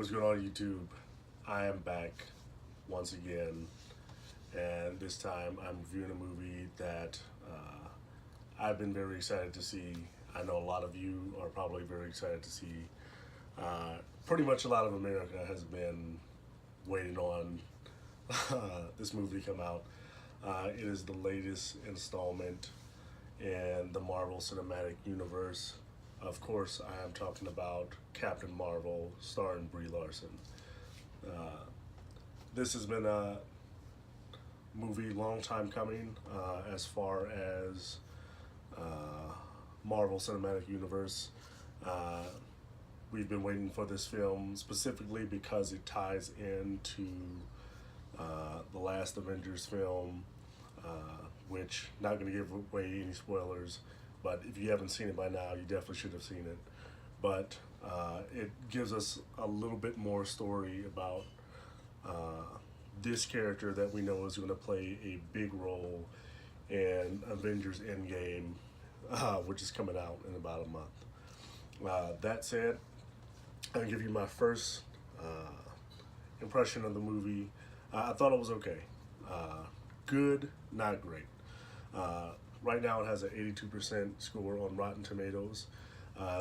What's going on, YouTube? I am back once again, and this time I'm reviewing a movie that I've been very excited to see. I know a lot of you are probably very excited to see. Pretty much a lot of America has been waiting on this movie to come out. It is the latest installment in the Marvel Cinematic Universe. Of course, I am talking about Captain Marvel, starring Brie Larson. Uh, this has been a movie long time coming as far as Marvel Cinematic Universe. Uh, we've been waiting for this film specifically because it ties into the last Avengers film, which, not going to give away any spoilers, but if you haven't seen it by now, you definitely should have seen it. But it gives us a little bit more story about this character that we know is going to play a big role in Avengers Endgame, which is coming out in about a month. That said, I'll give you my first impression of the movie. I thought it was okay. Good, not great. Right now it has an 82% score on Rotten Tomatoes,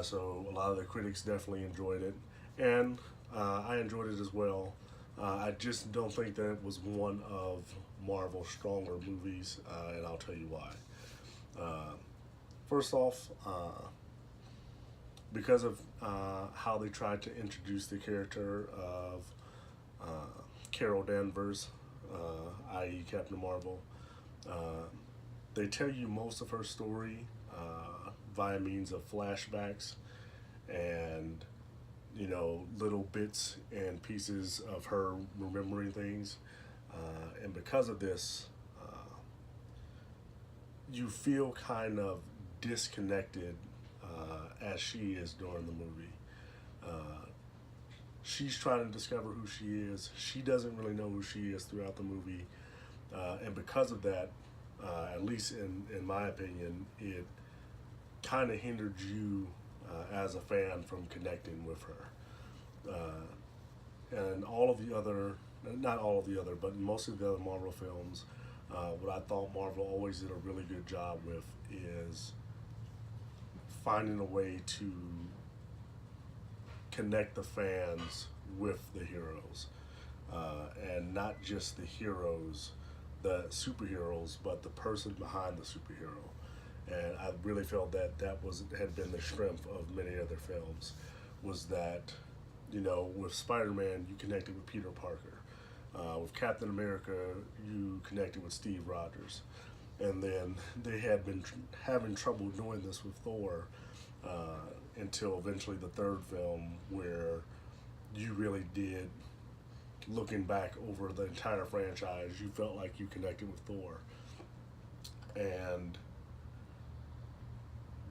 so a lot of the critics definitely enjoyed it, and I enjoyed it as well. I just don't think that it was one of Marvel's stronger movies, and I'll tell you why. First off, because of how they tried to introduce the character of Carol Danvers, i.e. Captain Marvel, they tell you most of her story via means of flashbacks and little bits and pieces of her remembering things, and because of this, you feel kind of disconnected as she is during the movie. She's trying to discover who she is. She doesn't really know who she is throughout the movie, and because of that, at least in my opinion, it kind of hindered you as a fan from connecting with her. And all of the other, not all of the other, but most of the other Marvel films, what I thought Marvel always did a really good job with is finding a way to connect the fans with the heroes, and not just the heroes, the superheroes, but the person behind the superhero. And I really felt that had been the strength of many other films, was that with Spider-Man you connected with Peter Parker, with Captain America you connected with Steve Rogers, and then they had been having trouble doing this with Thor until eventually the third film, where you really did, looking back over the entire franchise, you felt like you connected with Thor. And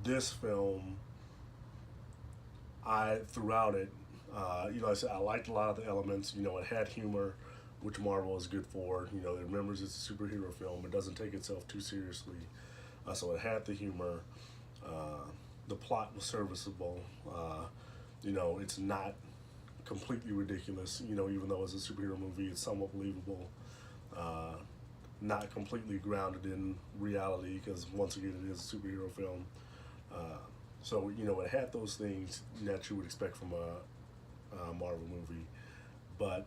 this film, throughout it, I said I liked a lot of the elements. It had humor, which Marvel is good for. It remembers it's a superhero film. It doesn't take itself too seriously. So it had the humor. The plot was serviceable. It's not completely ridiculous. Even though it's a superhero movie, it's somewhat believable. Not completely grounded in reality, because once again, it is a superhero film. So it had those things that you would expect from a Marvel movie, but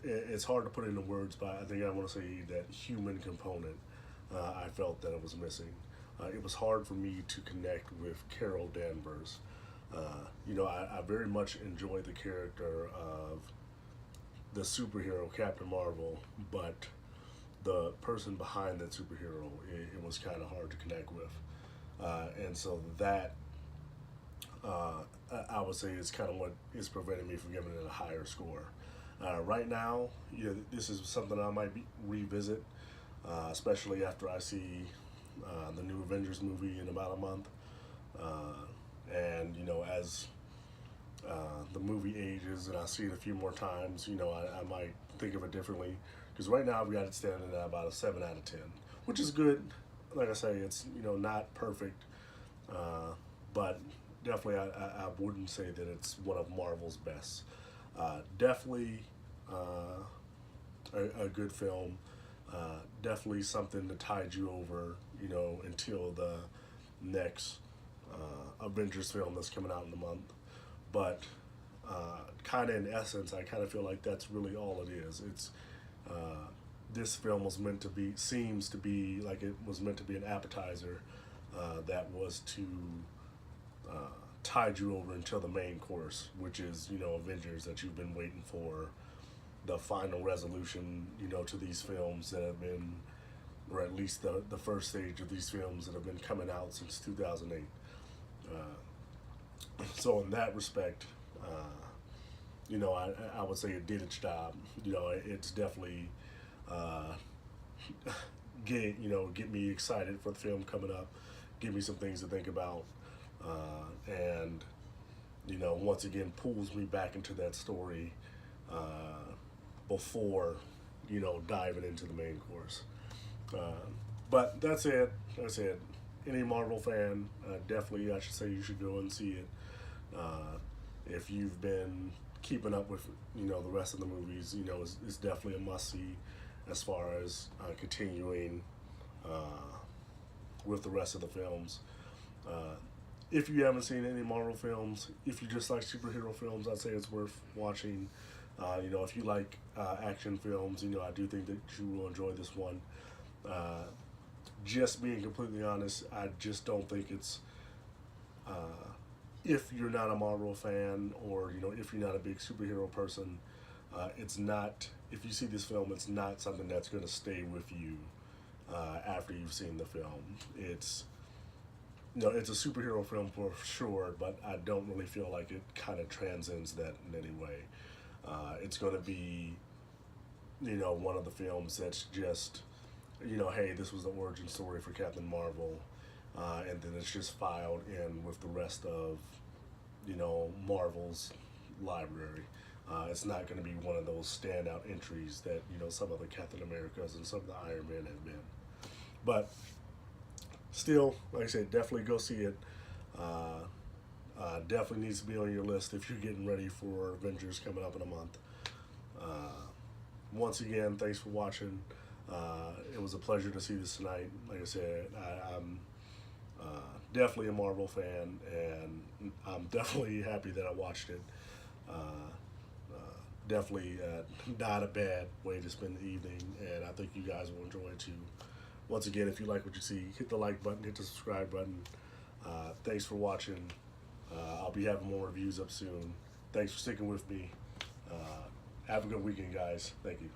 it's hard to put into words. But I think I want to say that human component, I felt that it was missing. It was hard for me to connect with Carol Danvers. I very much enjoy the character of the superhero Captain Marvel, but the person behind that superhero, it was kind of hard to connect with. And so that, I would say, is kind of what is preventing me from giving it a higher score. Right now, this is something I might revisit, especially after I see the new Avengers movie in about a month. And as the movie ages and I see it a few more times, I might think of it differently. Because right now we got it standing at about a 7 out of 10, which is good. Like I say, it's not perfect, but definitely, I wouldn't say that it's one of Marvel's best. Definitely a good film. Definitely something to tide you over, until the next Avengers film that's coming out in a month. But kind of in essence, I kind of feel like that's really all it is. It's this film was meant to be, seems to be like it was meant to be an appetizer that was to uh, tide you over until the main course, which is Avengers that you've been waiting for, the final resolution to these films that have been, or at least the first stage of these films that have been coming out since 2008. So in that respect, I would say it did its job. It's definitely uh, get me excited for the film coming up, give me some things to think about, and once again pulls me back into that story before diving into the main course. But that's it. That's it. Any Marvel fan, definitely, I should say, you should go and see it. If you've been keeping up with the rest of the movies, it's definitely a must see as far as continuing with the rest of the films. If you haven't seen any Marvel films, if you just like superhero films, I'd say it's worth watching. If you like action films, I do think that you will enjoy this one. Just being completely honest, I just don't think it's, if you're not a Marvel fan, or if you're not a big superhero person, it's not, if you see this film, it's not something that's going to stay with you after you've seen the film. It's it's a superhero film for sure, but I don't really feel like it kind of transcends that in any way. It's going to be one of the films that's just, hey, this was the origin story for Captain Marvel, and then it's just filed in with the rest of, Marvel's library. It's not going to be one of those standout entries that, some of the Captain Americas and some of the Iron Man have been. But still, like I said, definitely go see it. Definitely needs to be on your list if you're getting ready for Avengers coming up in a month. Once again, thanks for watching. It was a pleasure to see this tonight. Like I said, I'm definitely a Marvel fan, and I'm definitely happy that I watched it. Definitely not a bad way to spend the evening, and I think you guys will enjoy it too. Once again, if you like what you see, hit the like button, hit the subscribe button. Thanks for watching. I'll be having more reviews up soon. Thanks for sticking with me. Have a good weekend, guys. Thank you.